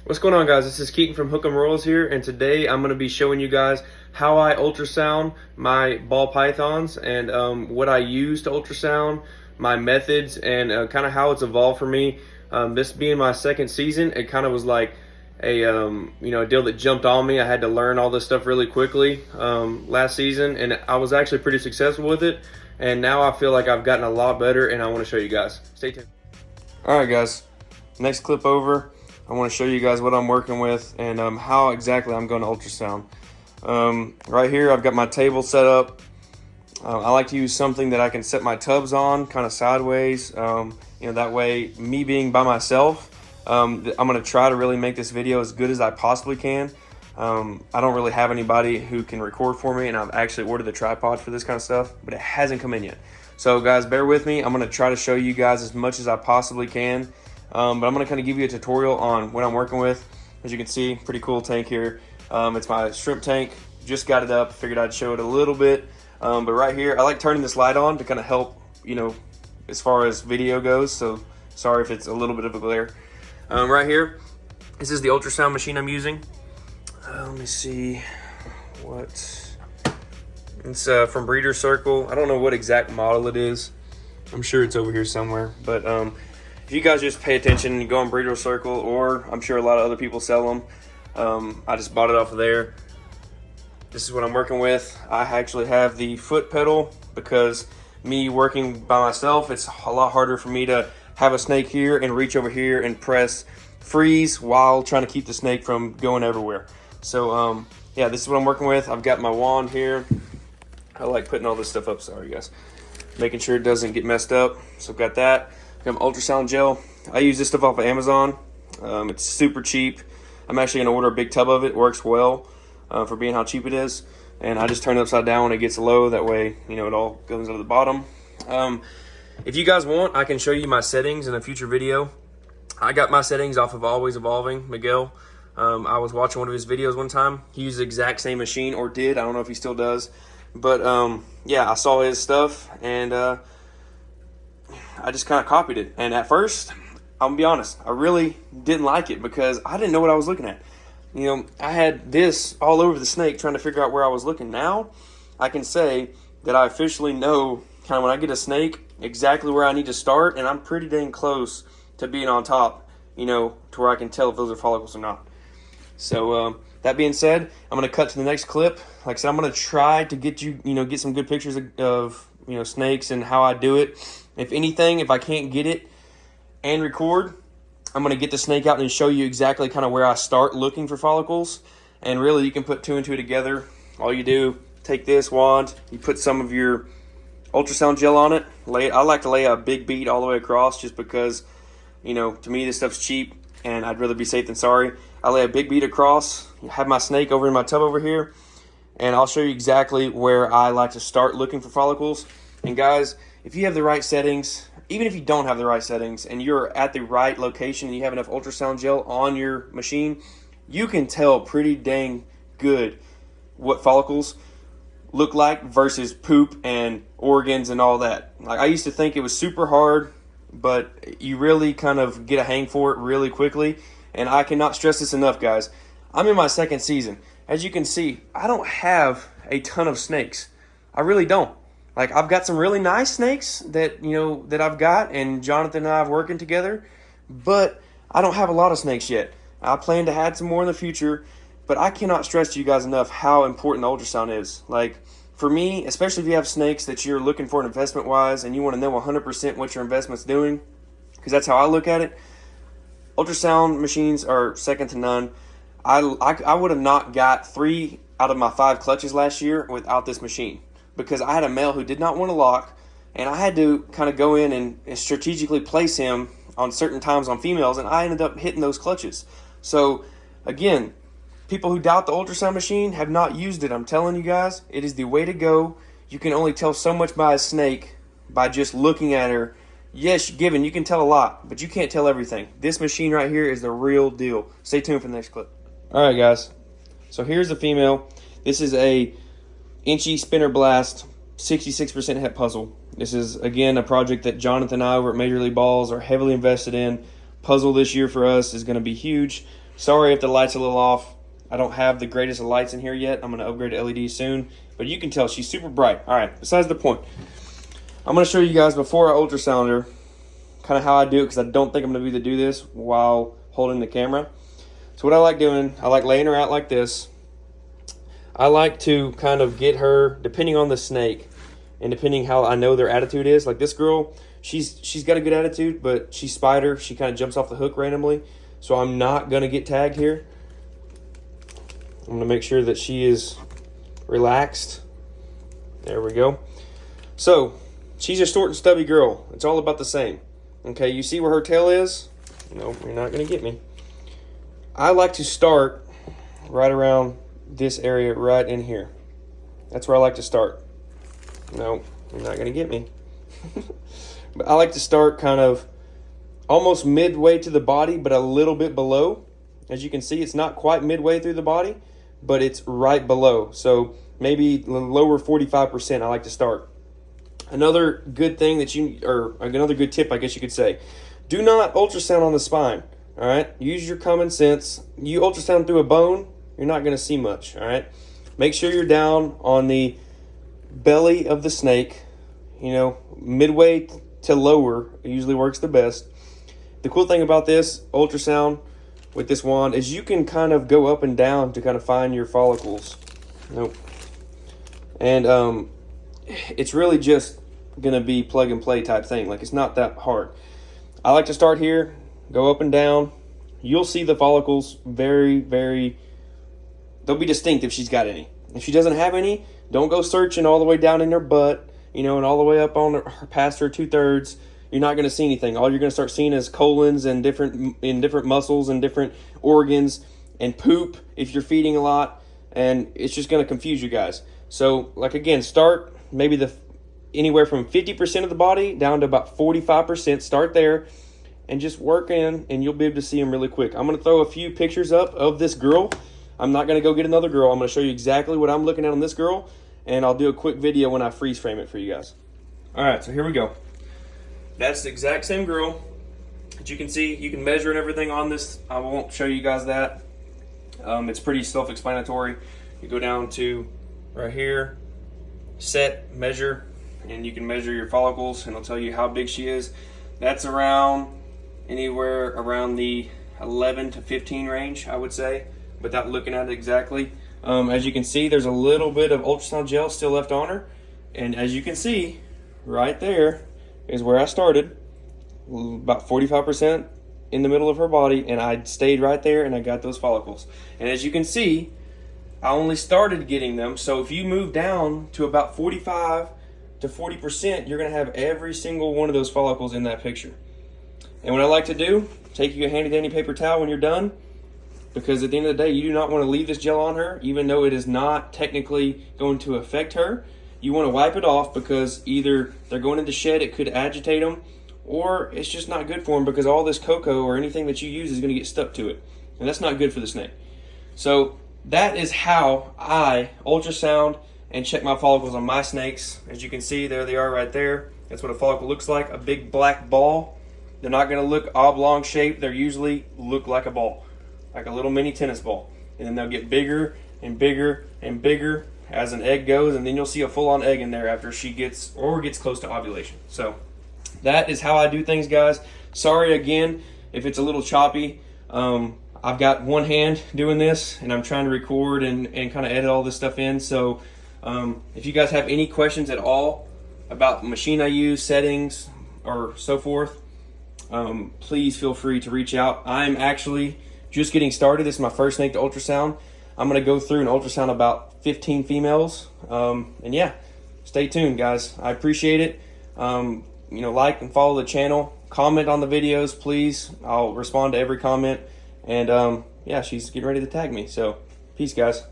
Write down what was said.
What's going on, guys? This is Keaton from Hook'em Royals here, and today I'm going to be showing you guys how I ultrasound my ball pythons and what I use to ultrasound, my methods, and kind of how it's evolved for me. This being my second season, it kind of was like a a deal that jumped on me. I had to learn all this stuff really quickly last season, and I was actually pretty successful with it. And now I feel like I've gotten a lot better, and I want to show you guys. Stay tuned. All right, guys. Next clip over. I want to show you guys what I'm working with and how exactly I'm going to ultrasound. Right here, I've got my table set up. I like to use something that I can set my tubs on kind of sideways. That way, me being by myself, I'm going to try to really make this video as good as I possibly can. I don't really have anybody who can record for me, and I've actually ordered the tripod for this kind of stuff, but it hasn't come in yet. So guys, bear with me. I'm going to try to show you guys as much as I possibly can. But I'm going to kind of give you a tutorial on what I'm working with. As you can see, pretty cool tank here. It's my shrimp tank. Just got it up. Figured I'd show it a little bit. But right here, I like turning this light on to kind of help, as far as video goes. So sorry if it's a little bit of a glare. Right here, this is the ultrasound machine I'm using. Let me see what. It's from Breeder Circle. I don't know what exact model it is. I'm sure it's over here somewhere. But if you guys just pay attention and go on Breeder Circle, or I'm sure a lot of other people sell them. I just bought it off of there. This is what I'm working with. I actually have the foot pedal because me working by myself, it's a lot harder for me to have a snake here and reach over here and press freeze while trying to keep the snake from going everywhere. So yeah, this is what I'm working with. I've got my wand here. I like putting all this stuff up, sorry guys. Making sure it doesn't get messed up. So I've got that. Got my ultrasound gel. I use this stuff off of Amazon. It's super cheap. I'm actually going to order a big tub of it. It works well for being how cheap it is. And I just turn it upside down when it gets low. That way, it all goes out of the bottom. If you guys want, I can show you my settings in a future video. I got my settings off of Always Evolving, Miguel. I was watching one of his videos one time. He used the exact same machine, or did. I don't know if he still does. But yeah, I saw his stuff, and I just kind of copied it. And at first, I'm gonna be honest, I really didn't like it because I didn't know what I was looking at. I had this all over the snake trying to figure out where I was looking. Now, I can say that I officially know kind of when I get a snake exactly where I need to start, and I'm pretty dang close to being on top, to where I can tell if those are follicles or not. So that being said, I'm going to cut to the next clip. Like I said, I'm going to try to get you, get some good pictures of snakes and how I do it. If anything, if I can't get it and record, I'm going to get the snake out and show you exactly kind of where I start looking for follicles. And really, you can put two and two together. All you do, take this wand, you put some of your ultrasound gel on it. I like to lay a big bead all the way across just because, to me, this stuff's cheap and I'd rather be safe than sorry. I lay a big bead across, have my snake over in my tub over here, and I'll show you exactly where I like to start looking for follicles. And guys, if you have the right settings, even if you don't have the right settings and you're at the right location and you have enough ultrasound gel on your machine, you can tell pretty dang good what follicles look like versus poop and organs and all that. Like, I used to think it was super hard, but you really kind of get a hang for it really quickly. And I cannot stress this enough, guys. I'm in my second season. As you can see, I don't have a ton of snakes. I really don't. Like, I've got some really nice snakes that, that I've got, and Jonathan and I are working together, but I don't have a lot of snakes yet. I plan to add some more in the future, but I cannot stress to you guys enough how important ultrasound is. Like, for me, especially if you have snakes that you're looking for investment-wise and you want to know 100% what your investment's doing, because that's how I look at it, ultrasound machines are second to none. I would have not got 3 out of my 5 clutches last year without this machine because I had a male who did not want to lock, and I had to kind of go in and strategically place him on certain times on females, and I ended up hitting those clutches. So, again, people who doubt the ultrasound machine have not used it. I'm telling you guys, it is the way to go. You can only tell so much by a snake by just looking at her. Yes, given, you can tell a lot, but you can't tell everything. This machine right here is the real deal. Stay tuned for the next clip. All right, guys. So here's the female. This is a Inchy Spinner Blast 66% het puzzle. This is, again, a project that Jonathan and I over at Major League Balls are heavily invested in. Puzzle this year for us is going to be huge. Sorry if the light's a little off. I don't have the greatest of lights in here yet. I'm going to upgrade to LED soon. But you can tell she's super bright. All right, besides the point. I'm going to show you guys before I ultrasound her, kind of how I do it, because I don't think I'm going to be able to do this while holding the camera. So what I like doing, I like laying her out like this. I like to kind of get her, depending on the snake, and depending how I know their attitude is. Like this girl, she's got a good attitude, but she's spider. She kind of jumps off the hook randomly. So I'm not going to get tagged here. I'm going to make sure that she is relaxed. There we go. So she's a short and stubby girl. It's all about the same. Okay, you see where her tail is? No, you're not going to get me. I like to start right around this area right in here. That's where I like to start. No, you're not going to get me. But I like to start kind of almost midway to the body, but a little bit below. As you can see, it's not quite midway through the body, but it's right below. So maybe lower 45% I like to start. Another good thing that another good tip, I guess you could say, do not ultrasound on the spine. All right, use your common sense. You ultrasound through a bone, you're not going to see much. All right, make sure you're down on the belly of the snake. You know, midway to lower usually works the best. The cool thing about this ultrasound with this wand is you can kind of go up and down to kind of find your follicles. Nope. And it's really just gonna be plug and play type thing. Like, it's not that hard. I like to start here, go up and down. You'll see the follicles very, they'll be distinct if she's got any. If she doesn't have any, don't go searching all the way down in her butt, you know, and all the way up on her past her 2/3. You're not going to see anything. All you're going to start seeing is colons and different muscles and different organs and poop if you're feeding a lot, and it's just going to confuse you guys. So, like, again, start maybe anywhere from 50% of the body down to about 45%. Start there and just work in, and you'll be able to see them really quick. I'm going to throw a few pictures up of this girl. I'm not going to go get another girl. I'm going to show you exactly what I'm looking at on this girl, and I'll do a quick video when I freeze frame it for you guys. All right, so here we go. That's the exact same girl. As you can see, you can measure and everything on this. I won't show you guys that. It's pretty self-explanatory. You go down to right here, set, measure, and you can measure your follicles, and it'll tell you how big she is. That's around anywhere around the 11 to 15 range, I would say, without looking at it exactly. As you can see, there's a little bit of ultrasound gel still left on her, and as you can see, right there is where I started, about 45% in the middle of her body, and I stayed right there and I got those follicles. And as you can see, I only started getting them, so if you move down to about 45 to 40%, you're going to have every single one of those follicles in that picture. And what I like to do, take you a handy dandy paper towel when you're done, because at the end of the day, you do not want to leave this gel on her, even though it is not technically going to affect her. You want to wipe it off, because either they're going into shed, it could agitate them, or it's just not good for them because all this cocoa or anything that you use is going to get stuck to it. And that's not good for the snake. So that is how I ultrasound and check my follicles on my snakes. As you can see, there they are right there. That's what a follicle looks like, a big black ball. They're not going to look oblong shaped. They usually look like a ball, like a little mini tennis ball. And then they'll get bigger and bigger and bigger as an egg goes, and then you'll see a full-on egg in there after she gets close to ovulation. So that is how I do things, guys. Sorry again if it's a little choppy. I've got one hand doing this, and I'm trying to record and kind of edit all this stuff in. So if you guys have any questions at all about the machine I use, settings, or so forth, please feel free to reach out. I'm actually just getting started. This is my first snake to ultrasound. I'm going to go through and ultrasound about 15 females. And yeah, stay tuned, guys. I appreciate it. You know, like and follow the channel. Comment on the videos, please. I'll respond to every comment. And yeah, she's getting ready to tag me. So peace, guys.